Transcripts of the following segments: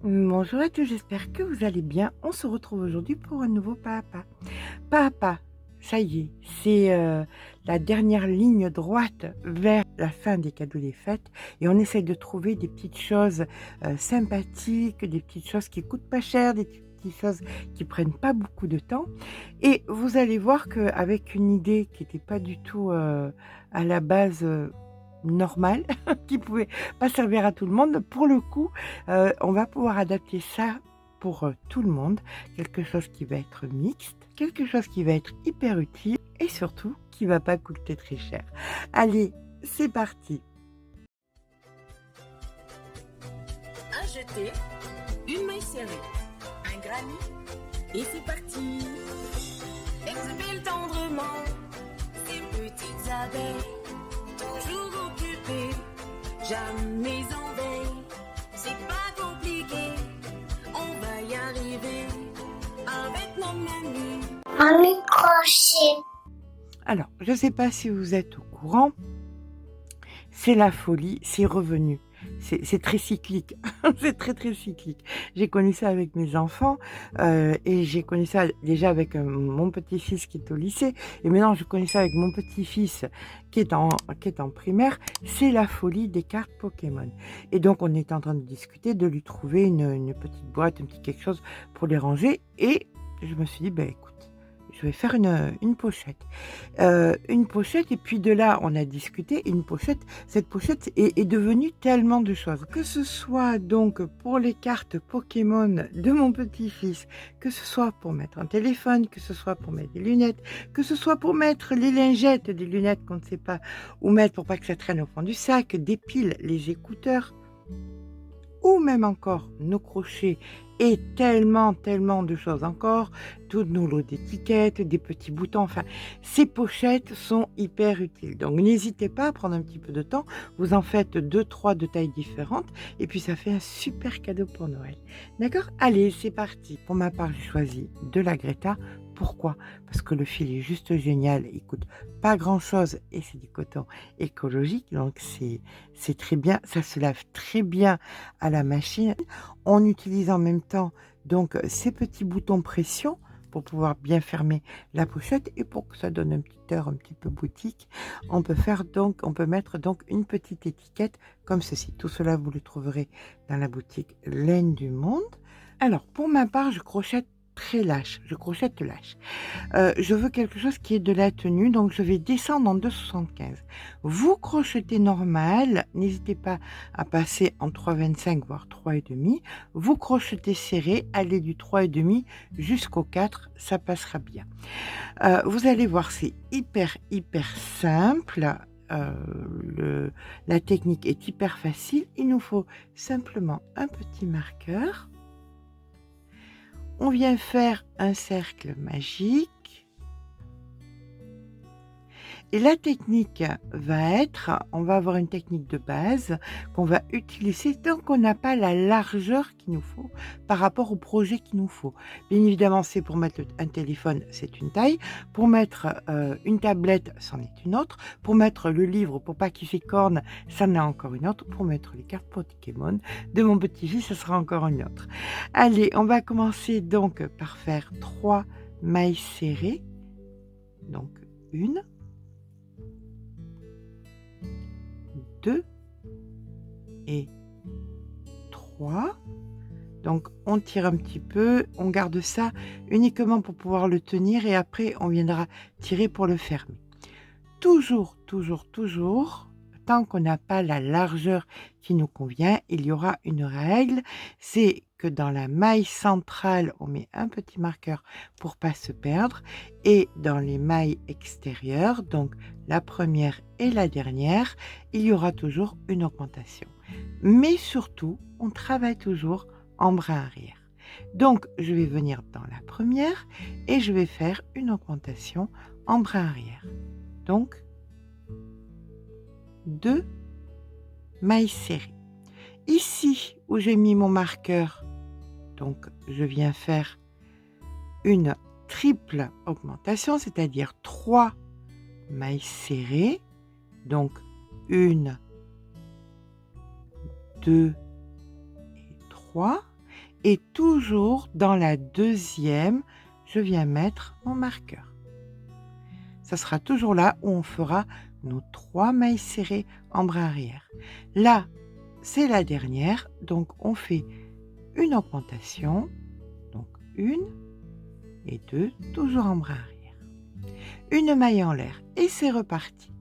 Bonjour à tous, j'espère que vous allez bien. On se retrouve aujourd'hui pour un nouveau Papa. Papa, ça y est, c'est la dernière ligne droite vers la fin des cadeaux des fêtes et on essaye de trouver des petites choses sympathiques, des petites choses qui coûtent pas cher, des petites choses qui prennent pas beaucoup de temps. Et vous allez voir qu'avec une idée qui n'était pas du tout à la base normale, qui pouvait pas servir à tout le monde, pour le coup, on va pouvoir adapter ça pour, tout le monde. Quelque chose qui va être mixte, quelque chose qui va être hyper utile et surtout qui va pas coûter très cher. Allez, c'est parti! Un jeté, une maille serrée, un granit, et c'est parti. Exhibile tendrement ces petites abeilles, toujours occupées, jamais en veille. C'est pas compliqué, on va y arriver avec nos menus. Un micro-chip. Alors, je ne sais pas si vous êtes au courant, c'est la folie, c'est revenu. C'est très cyclique, c'est très, très cyclique. J'ai connu ça avec mes enfants, et j'ai connu ça déjà avec, mon petit-fils qui est au lycée et maintenant je connais ça avec mon petit-fils qui est en primaire. C'est la folie des cartes Pokémon et donc on est en train de discuter de lui trouver une petite boîte, un petit quelque chose pour les ranger et je me suis dit: «Beh, écoute, je vais faire une pochette». Une pochette et puis de là, on a discuté une pochette, cette pochette est devenue tellement de choses. Que ce soit donc pour les cartes Pokémon de mon petit-fils, que ce soit pour mettre un téléphone, que ce soit pour mettre des lunettes, que ce soit pour mettre les lingettes des lunettes qu'on ne sait pas où mettre pour pas que ça traîne au fond du sac, des piles, les écouteurs ou même encore nos crochets et tellement, tellement de choses encore, toutes nos lots d'étiquettes, des petits boutons, enfin, ces pochettes sont hyper utiles. Donc n'hésitez pas à prendre un petit peu de temps, vous en faites 2, 3 de tailles différentes et puis ça fait un super cadeau pour Noël. D'accord? Allez, c'est parti. Pour ma part, j'ai choisi de la Greta. Pourquoi? Parce que le fil est juste génial, il coûte pas grand-chose et c'est du coton écologique, donc c'est très bien, ça se lave très bien à la machine. On utilise en même temps donc ces petits boutons pression pour pouvoir bien fermer la pochette et pour que ça donne un petit air un petit peu boutique, on peut mettre donc une petite étiquette comme ceci. Tout cela, vous le trouverez dans la boutique Laine du Monde. Alors pour ma part, je crochette très lâche, je crochette lâche. Je veux quelque chose qui ait de la tenue, donc je vais descendre en 2,75. Vous crochetez normal, n'hésitez pas à passer en 3,25 voire 3,5. Vous crochetez serré, allez du 3,5 jusqu'au 4, ça passera bien. Vous allez voir, c'est hyper, hyper simple, la technique est hyper facile. Il nous faut simplement un petit marqueur. On vient faire un cercle magique et la technique va être, on va avoir une technique de base qu'on va utiliser tant qu'on n'a pas la largeur qu'il nous faut par rapport au projet qu'il nous faut. Bien évidemment, c'est pour mettre un téléphone, c'est une taille. Pour mettre une tablette, c'en est une autre. Pour mettre le livre, pour pas qu'il s'écorne, c'en est encore une autre. Pour mettre les cartes Pokémon de mon petit-fils, ce sera encore une autre. Allez, on va commencer donc par faire 3 mailles serrées. Donc 1, 2 et 3. Donc on tire un petit peu, on garde ça uniquement pour pouvoir le tenir et après on viendra tirer pour le fermer. Toujours, toujours, toujours, tant qu'on n'a pas la largeur qui nous convient, il y aura une règle, c'est que dans la maille centrale, on met un petit marqueur pour pas se perdre et dans les mailles extérieures, donc la première et la dernière, il y aura toujours une augmentation. Mais surtout, on travaille toujours en bras arrière. Donc, je vais venir dans la première et je vais faire une augmentation en bras arrière. Donc, 2 mailles serrées. Ici où j'ai mis mon marqueur, donc je viens faire une triple augmentation, c'est-à-dire 3 mailles serrées. Donc 1, 2 et 3. Et toujours dans la deuxième, je viens mettre mon marqueur. Ça sera toujours là où on fera nos 3 mailles serrées en bras arrière. Là, c'est la dernière, donc on fait une augmentation, donc 1 et 2, toujours en bras arrière. Une maille en l'air et c'est reparti.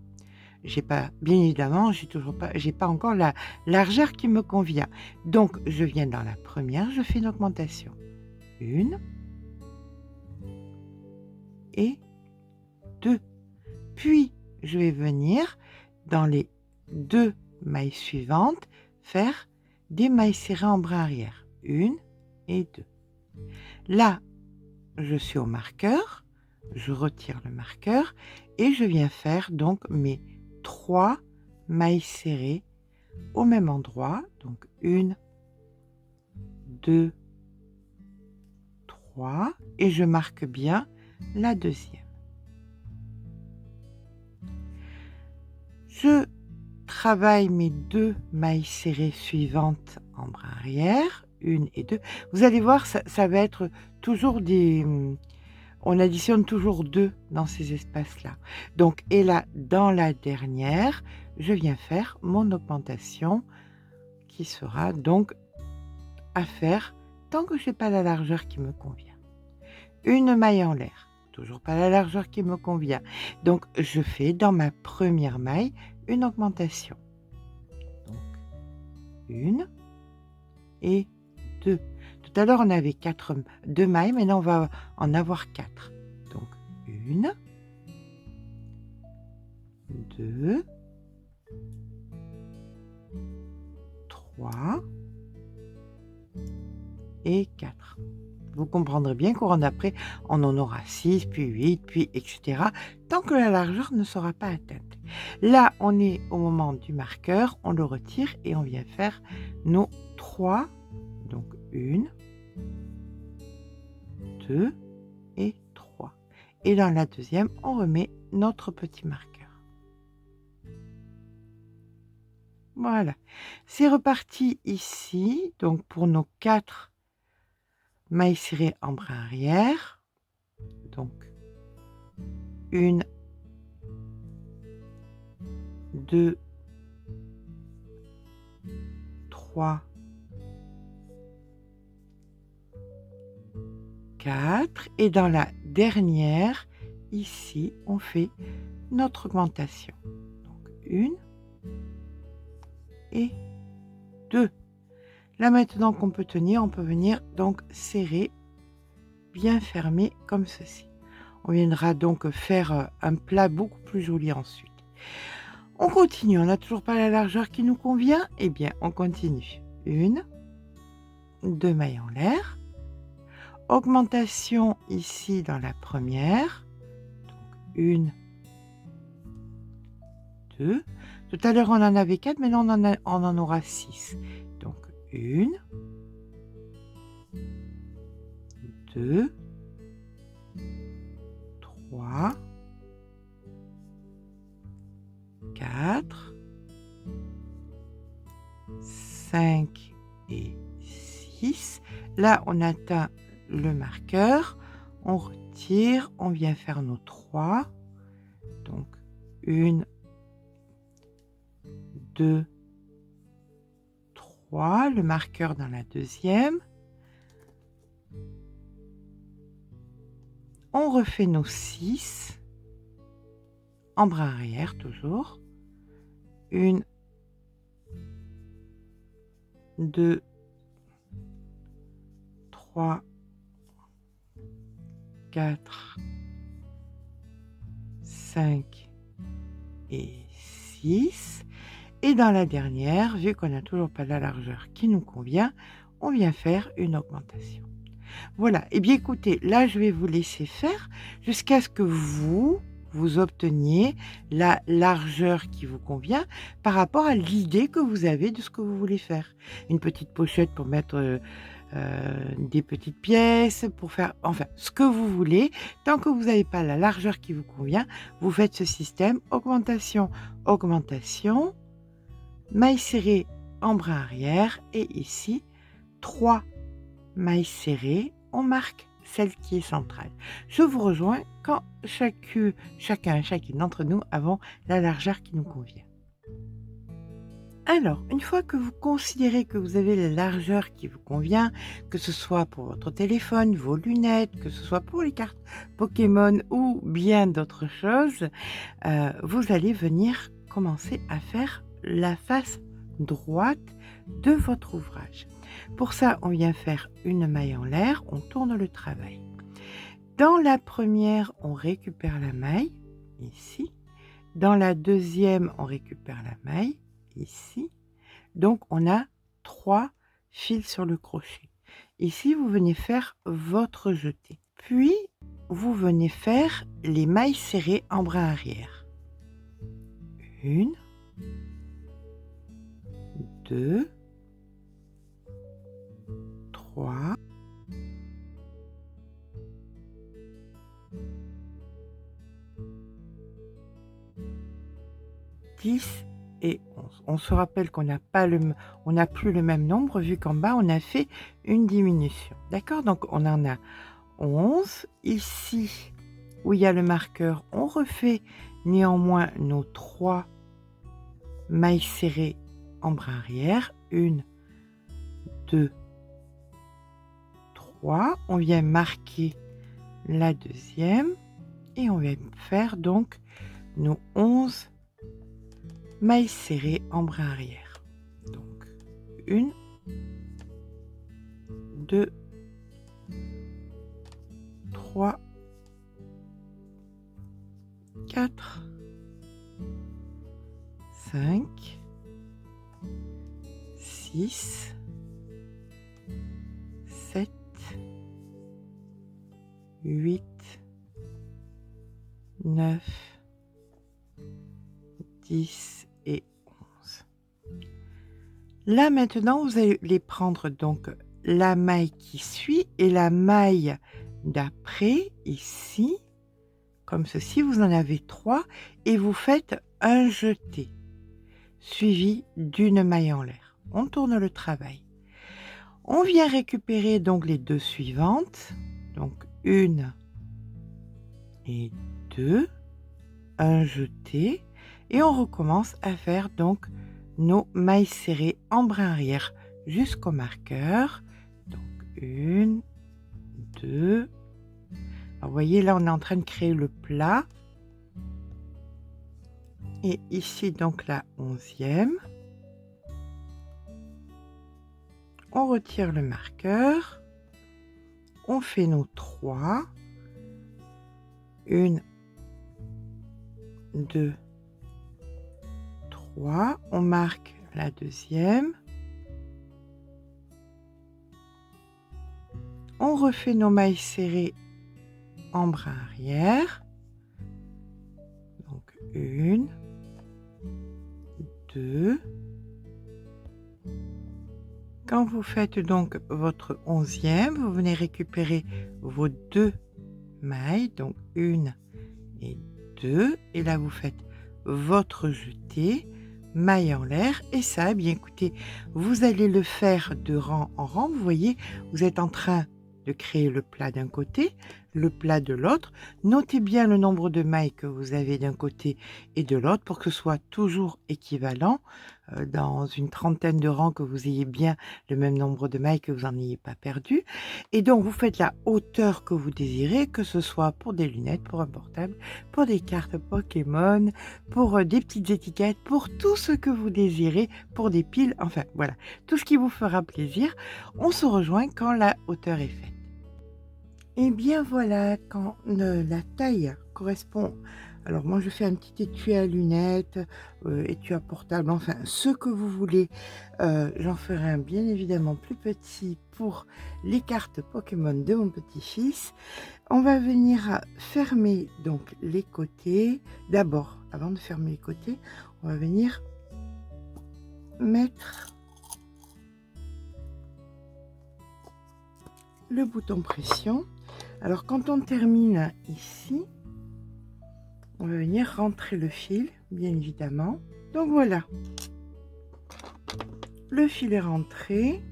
Bien évidemment, j'ai pas encore la largeur qui me convient. Donc, je viens dans la première, je fais une augmentation. 1 et 2. Puis, je vais venir dans les 2 mailles suivantes faire des mailles serrées en bras arrière. 1 et 2. Là, je suis au marqueur, je retire le marqueur et je viens faire donc mes 3 mailles serrées au même endroit. Donc 1, 2, 3 et je marque bien la deuxième. Je travaille mes 2 mailles serrées suivantes en bras arrière, 1 et 2. Vous allez voir, ça va être toujours on additionne toujours 2 dans ces espaces-là. Donc, et là, dans la dernière, je viens faire mon augmentation qui sera donc à faire tant que je n'ai pas la largeur qui me convient. Une maille en l'air, toujours pas la largeur qui me convient. Donc, je fais dans ma première maille une augmentation. Donc, 1 et 2. Tout à l'heure, on avait 2 mailles, maintenant on va en avoir 4. Donc 1, 2, 3 et 4. Vous comprendrez bien qu'au rang d'après, on en aura 6, puis 8, puis etc. tant que la largeur ne sera pas atteinte. Là, on est au moment du marqueur, on le retire et on vient faire nos 3. Donc 1, 2 et 3. Et dans la deuxième, on remet notre petit marqueur. Voilà. C'est reparti ici, donc pour nos 4 mailles serrées en bras arrière. Donc 1, 2, 3, 4 et dans la dernière, ici, on fait notre augmentation. Donc 1 et 2. Là maintenant qu'on peut tenir, on peut venir donc serrer, bien fermé comme ceci. On viendra donc faire un plat beaucoup plus joli ensuite. On continue, on n'a toujours pas la largeur qui nous convient, eh bien on continue. 1, 2 mailles en l'air. Augmentation ici dans la première, donc 1, 2. Tout à l'heure on en avait 4, maintenant on en aura 6. Donc 1, 2, 3, 4, 5 et 6. Là on atteint le marqueur, on retire, on vient faire nos 3. Donc 1, 2, 3, le marqueur dans la deuxième. On refait nos 6 en bras arrière toujours. 1, 2, 3, 4, 5 et 6. Et dans la dernière, vu qu'on n'a toujours pas la largeur qui nous convient, on vient faire une augmentation. Voilà, et bien écoutez, là je vais vous laisser faire jusqu'à ce que vous obteniez la largeur qui vous convient par rapport à l'idée que vous avez de ce que vous voulez faire. Une petite pochette pour mettre des petites pièces, pour faire, enfin, ce que vous voulez. Tant que vous n'avez pas la largeur qui vous convient, vous faites ce système, augmentation, augmentation, maille serrée en bras arrière, et ici, 3 maille serrée, on marque celle qui est centrale. Je vous rejoins quand chacune d'entre nous avons la largeur qui nous convient. Alors, une fois que vous considérez que vous avez la largeur qui vous convient, que ce soit pour votre téléphone, vos lunettes, que ce soit pour les cartes Pokémon ou bien d'autres choses, vous allez venir commencer à faire la face droite de votre ouvrage. Pour ça, on vient faire une maille en l'air, on tourne le travail. Dans la première, on récupère la maille, ici. Dans la deuxième, on récupère la maille, ici. Donc, on a 3 fils sur le crochet. Ici, vous venez faire votre jeté. Puis, vous venez faire les mailles serrées en bras arrière. 1, 2, 3, 10 et 11. On se rappelle qu'on n'a plus le même nombre vu qu'en bas on a fait une diminution. D'accord? Donc on en a 11. Ici où il y a le marqueur, on refait néanmoins nos 3 mailles serrées en bras arrière. 1, 2, 3. On vient marquer la deuxième et on vient faire donc nos 11 mailles serrées en bras arrière. Donc 1, 2, 3, 4, 5, 6, 7, 8, 9, 10 et 11. Là maintenant, vous allez prendre donc la maille qui suit et la maille d'après, ici, comme ceci. Vous en avez 3 et vous faites un jeté, suivi d'une maille en l'air. On tourne le travail. On vient récupérer donc les 2 suivantes, donc 1 et 2, un jeté, et on recommence à faire donc nos mailles serrées en bras arrière jusqu'au marqueur. Donc 1, 2. Alors, vous voyez là, on est en train de créer le plat. Et ici donc la 11e. On retire le marqueur. On fait nos 3. 1, 2, 3. On marque la deuxième. On refait nos mailles serrées en bras arrière. Donc 1, 2. Quand vous faites donc votre 11e, vous venez récupérer vos 2 mailles, donc 1 et 2. Et là, vous faites votre jeté, maille en l'air. Et ça, eh bien écoutez, vous allez le faire de rang en rang. Vous voyez, vous êtes en train de créer le plat d'un côté, le plat de l'autre. Notez bien le nombre de mailles que vous avez d'un côté et de l'autre pour que ce soit toujours équivalent. Dans une trentaine de rangs, que vous ayez bien le même nombre de mailles, que vous n'en ayez pas perdu. Et donc, vous faites la hauteur que vous désirez, que ce soit pour des lunettes, pour un portable, pour des cartes Pokémon, pour des petites étiquettes, pour tout ce que vous désirez, pour des piles, enfin voilà, tout ce qui vous fera plaisir. On se rejoint quand la hauteur est faite. Et bien voilà, quand la taille correspond. Alors moi je fais un petit étui à lunettes, étui à portable, enfin ce que vous voulez. J'en ferai un bien évidemment plus petit pour les cartes Pokémon de mon petit-fils. On va venir fermer donc les côtés. D'abord, avant de fermer les côtés, on va venir mettre le bouton pression. Alors quand on termine ici, on va venir rentrer le fil, bien évidemment. Donc voilà, le fil est rentré.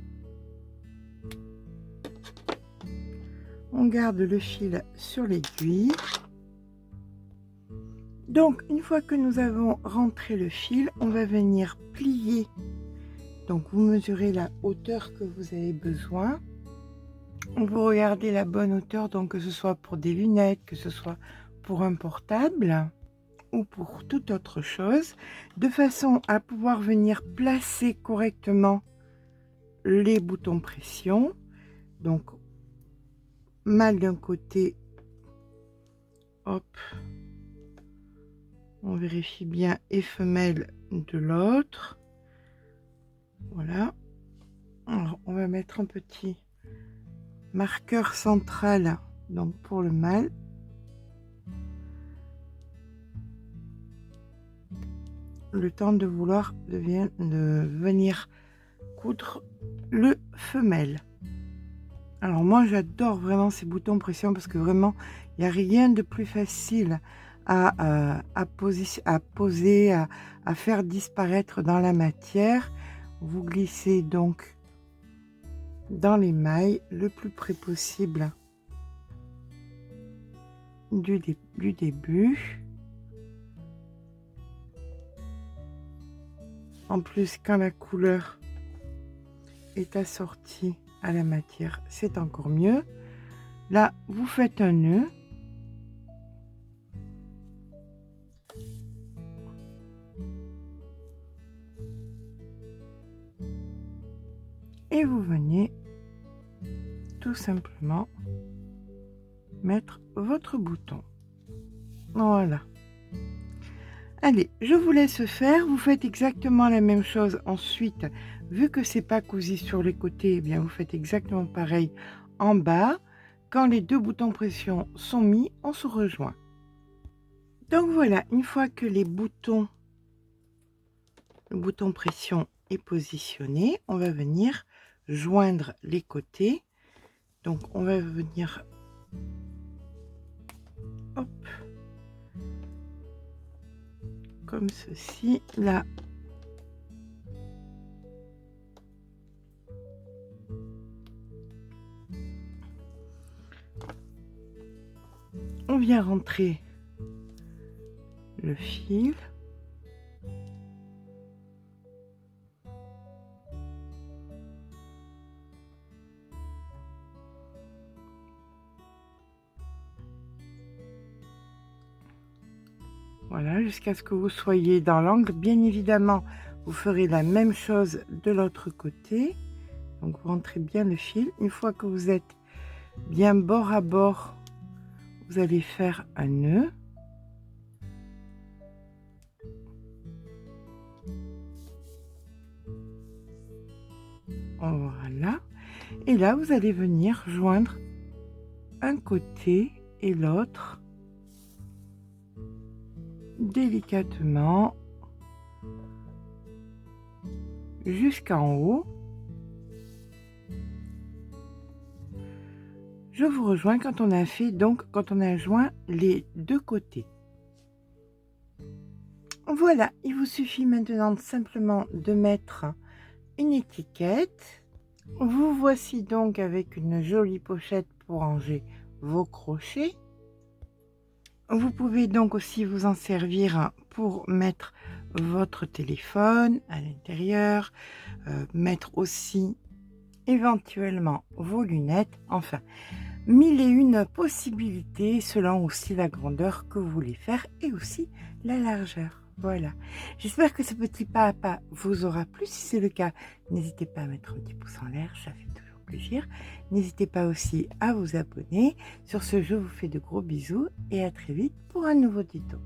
On garde le fil sur l'aiguille. Donc, une fois que nous avons rentré le fil, on va venir plier. Donc, vous mesurez la hauteur que vous avez besoin. Vous regardez la bonne hauteur, donc que ce soit pour des lunettes, que ce soit pour un portable ou pour toute autre chose, de façon à pouvoir venir placer correctement les boutons pression. Donc, mâle d'un côté, hop, on vérifie bien, et femelle de l'autre. Voilà. Alors, on va mettre un petit marqueur central, donc pour le mâle. Le temps de venir coudre le femelle. Alors moi j'adore vraiment ces boutons pression parce que vraiment il n'y a rien de plus facile à poser, à faire disparaître dans la matière. Vous glissez donc dans les mailles le plus près possible du début. En plus, quand la couleur est assortie à la matière, c'est encore mieux. Là, vous faites un nœud. Et vous venez tout simplement mettre votre bouton. Voilà. Allez, je vous laisse faire. Vous faites exactement la même chose ensuite. Vu que c'est pas cousu sur les côtés, eh bien vous faites exactement pareil en bas. Quand les deux boutons pression sont mis, on se rejoint. Donc voilà, une fois que le bouton pression est positionné, on va venir joindre les côtés. Donc on va venir, hop, comme ceci, là. On vient rentrer le fil. Voilà, jusqu'à ce que vous soyez dans l'angle. Bien évidemment, vous ferez la même chose de l'autre côté. Donc, vous rentrez bien le fil. Une fois que vous êtes bien bord à bord, vous allez faire un nœud. Voilà. Et là, vous allez venir joindre un côté et l'autre délicatement jusqu'en haut. Je vous rejoins quand on a fait, donc quand on a joint les deux côtés. Voilà, il vous suffit maintenant simplement de mettre une étiquette. Vous voici donc avec une jolie pochette pour ranger vos crochets. Vous pouvez donc aussi vous en servir pour mettre votre téléphone à l'intérieur, mettre aussi éventuellement vos lunettes, enfin, 1001 possibilités selon aussi la grandeur que vous voulez faire et aussi la largeur. Voilà, j'espère que ce petit pas à pas vous aura plu. Si c'est le cas, n'hésitez pas à mettre un petit pouce en l'air, ça fait toujours plaisir. N'hésitez pas aussi à vous abonner. Sur ce, je vous fais de gros bisous et à très vite pour un nouveau tuto.